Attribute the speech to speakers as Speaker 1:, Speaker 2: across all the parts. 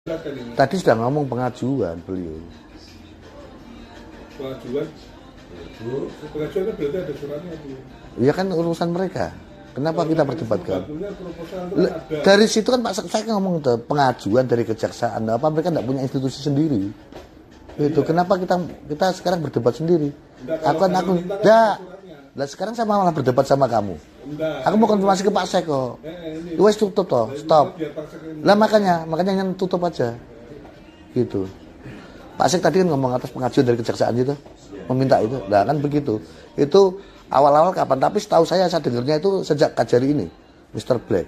Speaker 1: Tadi sudah ngomong pengajuan beliau.
Speaker 2: Pengajuan? Pengajuan kan berarti ada suratnya.
Speaker 1: Iya kan urusan mereka. Kenapa kita perdebatkan? Dari situ kan Pak, saya ngomong itu pengajuan dari kejaksaan. Apa mereka tidak punya institusi sendiri? Itu kenapa kita sekarang berdebat sendiri? Aku enggak. Lah sekarang saya malah berdebat sama kamu. Aku mau konfirmasi ke Pak Seko. Wes tutup toh, stop. Lah makanya yang tutup aja. Gitu. Pak Sek tadi kan ngomong atas pengajuan dari kejaksaan itu, meminta itu. Nah kan begitu. Itu awal-awal kapan? Tapi setahu saya dengarnya itu sejak Kajari ini, Mr. Black.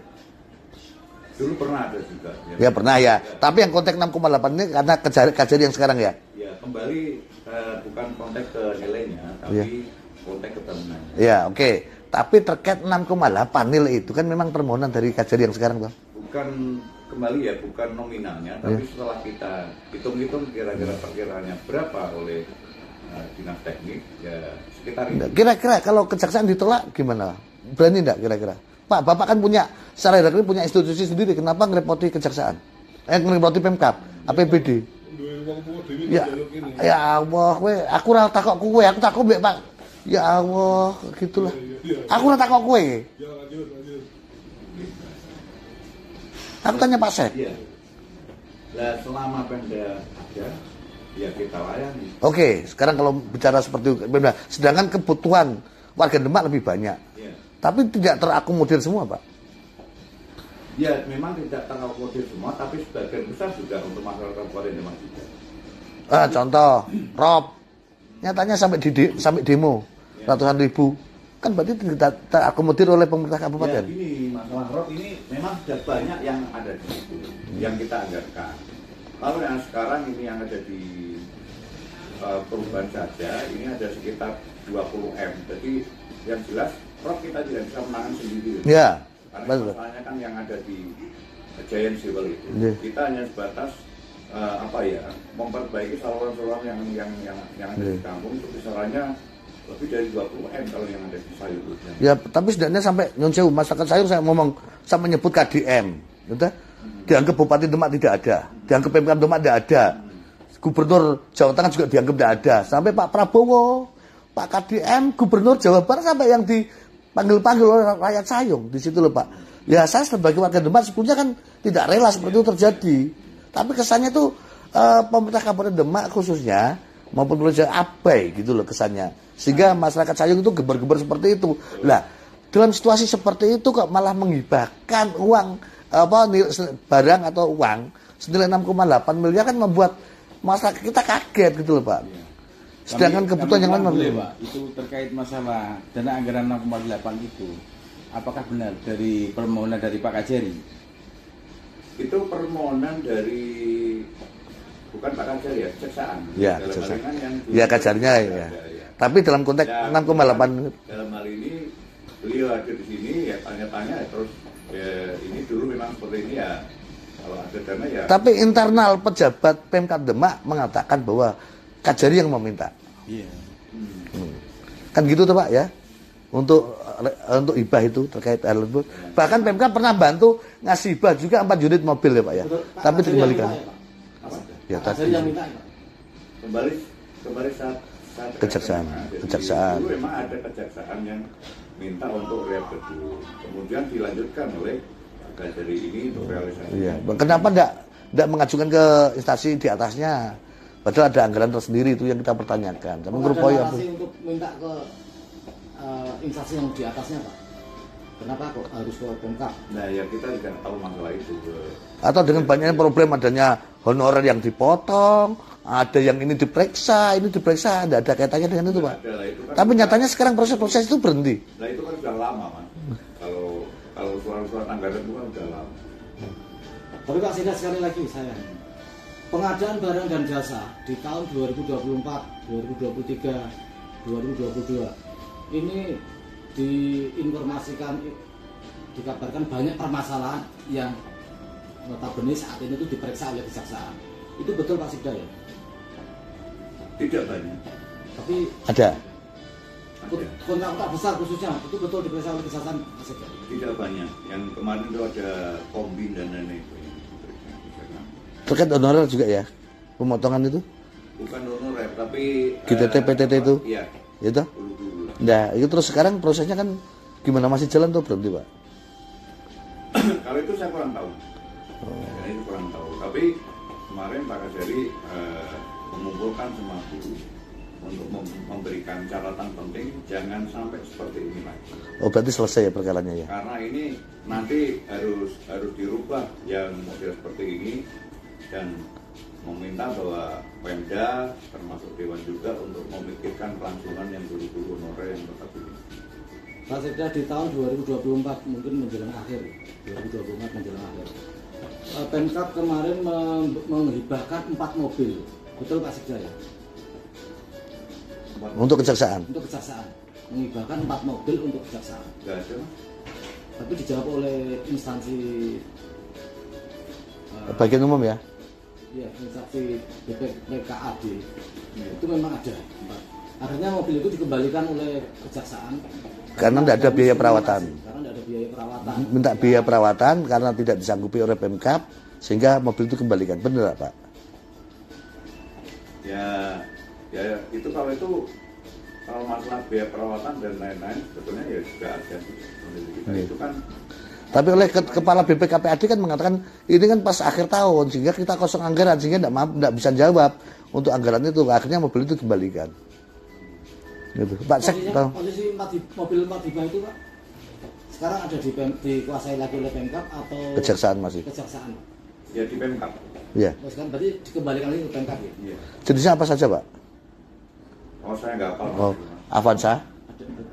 Speaker 3: Dulu pernah ada juga.
Speaker 1: Ya pernah ya. Tapi yang konteks 6,8 ini karena Kajari yang sekarang ya.
Speaker 3: Ya kembali bukan konteks ke nilainya, tapi konteks ke bangunan.
Speaker 1: Ya oke. Tapi terkait 6,8 nilai itu kan memang permohonan dari Kajari yang sekarang Bang.
Speaker 3: Bukan kembali ya, bukan nominalnya, tapi setelah kita hitung-hitung kira-kira perkiraannya berapa oleh dinas teknik, ya sekitar itu.
Speaker 1: Kira-kira kalau kejaksaan ditolak gimana? Berani enggak kira-kira? Pak, Bapak kan punya secara hierarki punya institusi sendiri, kenapa ngerepoti kejaksaan? Ngerepoti Pemkab, APBD. Ya Allah, aku ora takok kowe, aku takok mbek Pak. Ya Allah, gitulah. Aku ora takok kowe. Aku tanya Pak Sek.
Speaker 3: Iya. Nah, selama Pemda ada, ya kita layani.
Speaker 1: Oke, sekarang kalau bicara seperti itu, sedangkan kebutuhan warga Demak lebih banyak.
Speaker 3: Ya.
Speaker 1: Tapi tidak terakomodir semua, Pak.
Speaker 3: Ya, memang tidak terakomodir semua, tapi sebagian besar juga untuk masyarakat Kabupaten Demak juga.
Speaker 1: Contoh, Rob, nyatanya sampai demo ratusan ribu, kan berarti tidak terakomodir oleh pemerintah kabupaten.
Speaker 3: Ya, ini masalah Rob ini memang sudah banyak yang ada di situ, yang kita anggarkan. Lalu yang sekarang ini yang ada di perubahan saja, ini ada sekitar 20 M. Jadi yang jelas Rob kita tidak bisa menangani sendiri.
Speaker 1: Ya.
Speaker 3: Karena
Speaker 1: Betul.
Speaker 3: masalahnya kan yang ada di Giant Civil itu, kita hanya sebatas memperbaiki saluran-saluran yang ada di kampung itu besarannya lebih dari 20 M kalau yang ada di sayur.
Speaker 1: Ya, tapi setidaknya sampai Nyon Sewu, masyarakat sayur saya ngomong sampai menyebut KDM, gitu. Dianggap Bupati Demak tidak ada, dianggap Pemkab Demak tidak ada, Gubernur Jawa Tengah juga dianggap tidak ada, sampai Pak Prabowo, Pak KDM, Gubernur Jawa Barat sampai yang dipanggil-panggil oleh rakyat Sayung di situ loh Pak. Ya saya sebagai warga Demak sebetulnya kan tidak rela seperti itu terjadi, tapi kesannya tuh pemerintah Kabupaten Demak khususnya maupun pemerintah abai gitu loh kesannya, sehingga masyarakat Sayung itu gebar-gebar seperti itu. Lah dalam situasi seperti itu kok malah menghibahkan uang barang atau uang senilai 6,8 miliar kan membuat masyarakat kita kaget gitu loh Pak. Sedangkan kebutuhan yang lain
Speaker 4: boleh Pak, itu terkait masalah dana anggaran 6,8 itu, apakah benar dari permohonan dari Pak Kajari?
Speaker 3: Itu permohonan dari bukan Pak Kajari ya, kejaksaan.
Speaker 1: Ya, kejaksaan. Ya Kajarinya ya. Tapi dalam konteks ya, 6,8
Speaker 3: dalam hal ini beliau ada di sini ya tanya-tanya terus ya, ini dulu memang seperti ini ya. Kalau ada dana ya.
Speaker 1: Tapi internal pejabat Pemkab Demak mengatakan bahwa Kajari yang meminta.
Speaker 4: Iya.
Speaker 1: Kan gitu tuh Pak ya. Untuk hibah itu terkait hal tersebut. Bahkan Pemkab pernah bantu ngasih hibah juga 4 unit mobil ya Pak ya. Tapi dikembalikan. Ya tadi.
Speaker 3: Kembali saat
Speaker 1: kejaksaan.
Speaker 3: Dulu memang ada kejaksaan yang minta untuk rehab gedung. Kemudian dilanjutkan oleh Kajari ini untuk realisasi.
Speaker 1: Iya. Kenapa enggak mengajukan ke instansi di atasnya? Padahal ada anggaran tersendiri itu yang kita pertanyakan. Tapi
Speaker 5: ada narasi untuk minta ke instansi yang di atasnya Pak. Kenapa kok harus ke Pemkab?
Speaker 3: Nah ya kita tidak tahu masalah itu.
Speaker 1: Atau dengan banyaknya problem adanya honorer yang dipotong, ada yang ini diperiksa, tidak ada kaitannya dengan itu Pak. Kan tapi nyatanya sekarang proses-proses itu berhenti.
Speaker 3: Nah itu kan sudah lama Mas. Kalau surat anggaran itu kan sudah lama.
Speaker 5: Tapi Pak Sinda sekali lagi saya, pengadaan barang dan jasa di tahun 2024, 2023, 2022 ini diinformasikan, dikabarkan banyak permasalahan yang notabene saat ini itu diperiksa oleh kejaksaan. Itu betul Pak Sibda ya?
Speaker 3: Tidak banyak.
Speaker 5: Tapi
Speaker 1: ada.
Speaker 5: Kontrak besar khususnya itu betul diperiksa oleh kejaksaan Pak Sibda?
Speaker 3: Tidak banyak. Yang kemarin itu ada kombin dan lain-lain.
Speaker 1: Terkait honorer juga ya, pemotongan itu?
Speaker 3: Bukan honorer, tapi
Speaker 1: GTT, PTT itu?
Speaker 3: Iya.
Speaker 1: Itu?
Speaker 3: Dulu.
Speaker 1: Nah, itu terus sekarang prosesnya kan gimana, masih jalan tuh berhenti Pak?
Speaker 3: Kalau itu saya kurang tahu. Itu kurang tahu. Tapi kemarin Pak Kajari mengumpulkan semua guru untuk memberikan catatan penting, jangan sampai seperti ini lagi.
Speaker 1: Oh, berarti selesai ya perkaranya ya?
Speaker 3: Karena ini nanti harus dirubah yang model seperti ini, dan meminta bahwa Pemda termasuk Dewan juga untuk memikirkan kelangsungan yang guru-guru honorer yang tetap ini.
Speaker 5: Pak Sekda, di tahun 2024 mungkin menjelang akhir, 2024 menjelang akhir, Pemkab kemarin menghibahkan 4 mobil, betul Pak Sekda ya?
Speaker 1: Untuk kejaksaan?
Speaker 5: Untuk kejaksaan, menghibahkan 4 mobil untuk kejaksaan.
Speaker 3: Enggak ada, Mas.
Speaker 5: Tapi dijawab oleh instansi
Speaker 1: Bagian umum ya?
Speaker 5: ya, instansi BPKAD itu memang ada 4. Akhirnya mobil itu dikembalikan oleh kejaksaan
Speaker 1: Karena tidak ada biaya perawatan.
Speaker 5: Karena tidak ada biaya perawatan.
Speaker 1: Minta biaya perawatan karena tidak disanggupi oleh Pemkab, sehingga mobil itu kembalikan. Benar Pak?
Speaker 3: Ya itu kalau masalah biaya perawatan dan lain-lain sebetulnya ya juga ada kita itu kan.
Speaker 1: Tapi oleh kepala BPKPAD kan mengatakan ini kan pas akhir tahun sehingga kita kosong anggaran, sehingga tidak bisa jawab untuk anggaran itu, akhirnya mobil itu dikembalikan. Gitu. Pak Sek,
Speaker 5: posisi mobil 4 hibah itu Pak sekarang ada dikuasai lagi oleh Pemkab atau
Speaker 1: kejaksaan masih?
Speaker 5: Kejaksaan.
Speaker 3: Ya di Pemkab.
Speaker 1: Iya.
Speaker 5: Terus kan berarti dikembalikan lagi ke Pemkab ya?
Speaker 3: Iya.
Speaker 1: Jenisnya apa saja Pak?
Speaker 3: Oh saya nggak hafal.
Speaker 1: Oh, Avanza,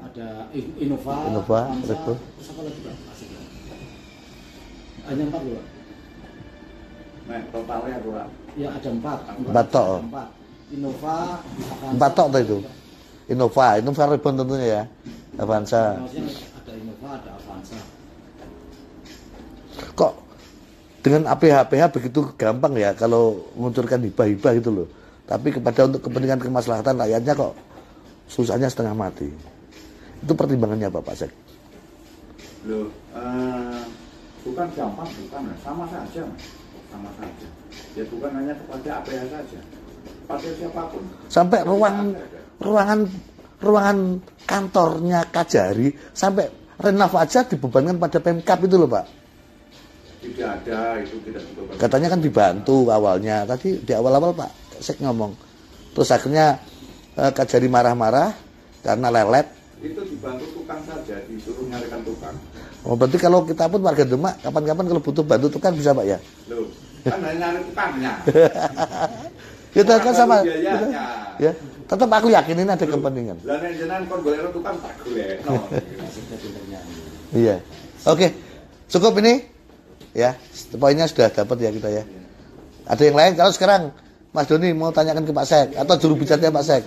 Speaker 5: Ada Innova, Avanza,
Speaker 1: Red Bull.
Speaker 5: terus apa lagi Pak? Hanya 4 loh Pak?
Speaker 3: Nah totalnya kurang.
Speaker 5: Ya ada 4.
Speaker 1: 4 tok.
Speaker 5: 4. Innova, Avanza.
Speaker 1: 4 tok tuh itu. Innova Ribbon tentunya ya. Avanza.
Speaker 5: Maksudnya ada Innova, ada Avanza.
Speaker 1: Kok dengan APH begitu gampang ya kalau mengucurkan hibah-hibah gitu loh. Tapi untuk kepentingan kemaslahatan rakyatnya kok susahnya setengah mati. Itu pertimbangannya apa Pak Sek?
Speaker 3: Loh, bukan gampang, bukan, sama saja, sama saja. Ya bukan hanya kepada APH saja, pada siapapun.
Speaker 1: Sampai ruangan kantornya Kajari sampai renov aja dibebankan pada Pemkab itu loh Pak.
Speaker 3: Tidak ada, itu tidak betul.
Speaker 1: Katanya kan dibantu awalnya. Tadi di awal-awal Pak Sek ngomong. Terus akhirnya Kajari marah-marah karena lelet.
Speaker 3: Itu dibantu tukang saja, disuruh nyarikan tukang.
Speaker 1: Oh, berarti kalau kita pun warga Demak kapan-kapan kalau butuh bantu tukang bisa Pak ya?
Speaker 3: Loh, kan hanya nyari tukangnya.
Speaker 1: Kita kan sama.
Speaker 3: Biayanya.
Speaker 1: Ya, tetap aku yakin ini ada kepentingan.
Speaker 3: Lah nek jenengan kon golek tukang tak golekno.
Speaker 1: Iya. Oke. Cukup ini. Ya, poinnya sudah dapat ya kita ya. Ada yang lain? Kalau sekarang Mas Doni mau tanyakan ke Pak Sek atau juru bicaranya Pak Sek?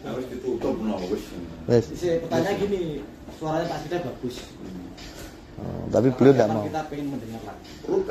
Speaker 3: Harus ditutup wis.
Speaker 1: Wes.
Speaker 5: Pertanyaan gini, suaranya Pak Sekda bagus.
Speaker 1: Oh, tapi beliau tidak mau.
Speaker 5: Kita pengen mendengar lagi.
Speaker 3: Perut.